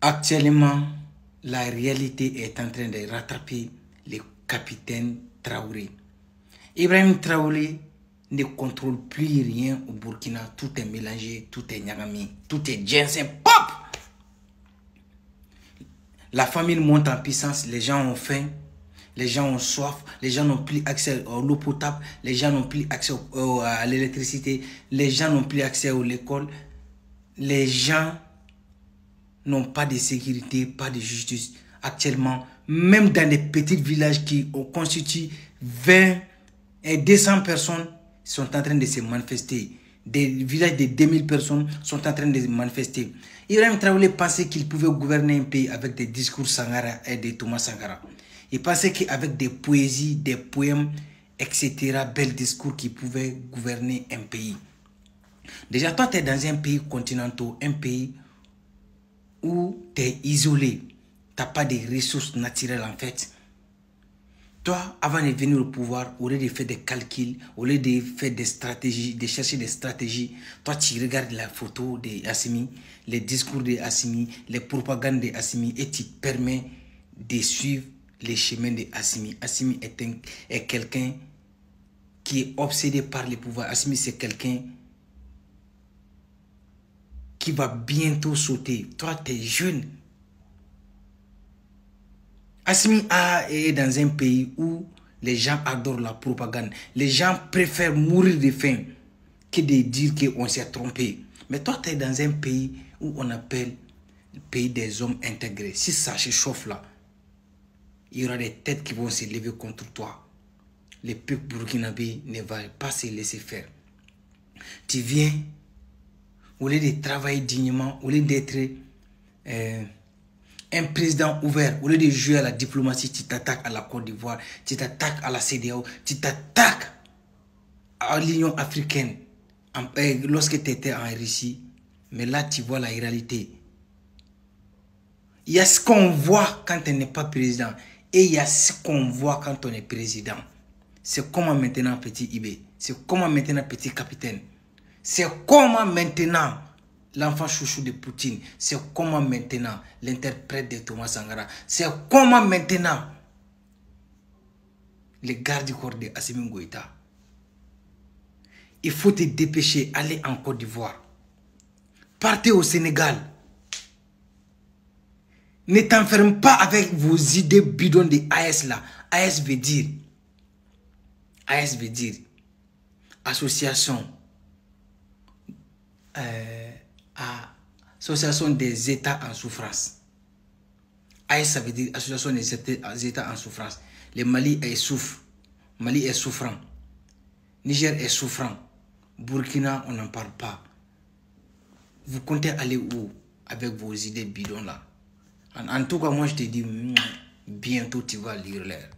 Actuellement, la réalité est en train de rattraper le capitaine Traoré. Ibrahim Traoré ne contrôle plus rien au Burkina. Tout est mélangé, tout est nyagami, tout est ginseng. Pop! La famine monte en puissance, les gens ont faim, les gens ont soif, les gens n'ont plus accès à l'eau potable, les gens n'ont plus accès à l'électricité, les gens n'ont plus accès à l'école, les gens n'ont pas de sécurité, pas de justice. Actuellement, même dans les petits villages qui constituent 20 et 200 personnes sont en train de se manifester. Des villages de 2000 personnes sont en train de se manifester. Ibrahim Traoré pensait qu'il pouvait gouverner un pays avec des discours Sankara et de Thomas Sankara. Il pensait qu'avec des poésies, des poèmes, etc., bels discours, qu'il pouvait gouverner un pays. Déjà, toi, tu es dans un pays continental, un pays où tu es isolé. Tu n'as pas de ressources naturelles en fait. Toi, avant de venir au pouvoir, au lieu de faire des calculs, au lieu de faire des stratégies, de chercher des stratégies, toi tu regardes la photo d'Assimi, les discours d'Assimi, les propagandes d'Assimi et tu permets de suivre les chemins d'Assimi. Assimi est quelqu'un qui est obsédé par le pouvoir. Assimi c'est quelqu'un qui va bientôt sauter. Toi tu es jeune. Assimi est dans un pays où les gens adorent la propagande. Les gens préfèrent mourir de faim que de dire qu'on s'est trompé. Mais toi, tu es dans un pays où on appelle le pays des hommes intégrés. Si ça se chauffe là, il y aura des têtes qui vont se lever contre toi. Le peuple burkinabé ne va pas se laisser faire. Tu viens, au lieu de travailler dignement, au lieu d'être un président ouvert, au lieu de jouer à la diplomatie, tu t'attaques à la Côte d'Ivoire, tu t'attaques à la CEDEAO, tu t'attaques à l'Union africaine lorsque tu étais en Russie. Mais là, tu vois la réalité. Il y a ce qu'on voit quand on n'est pas président et il y a ce qu'on voit quand on est président. C'est comment maintenant, petit Ibé, c'est comment maintenant, petit capitaine, c'est comment maintenant l'enfant chouchou de Poutine, c'est comment maintenant l'interprète de Thomas Sankara, c'est comment maintenant les gardes du corps de Assimi Goïta. Il faut te dépêcher, aller en Côte d'Ivoire. Partez au Sénégal. Ne t'enferme pas avec vos idées bidons de AS là. AS veut dire association association des États en souffrance. AS ça veut dire association des États en souffrance. Le Mali est souffre. Mali est souffrant. Niger est souffrant. Burkina, on n'en parle pas. Vous comptez aller où avec vos idées bidons là? En tout cas, moi je te dis, bientôt tu vas lire l'air.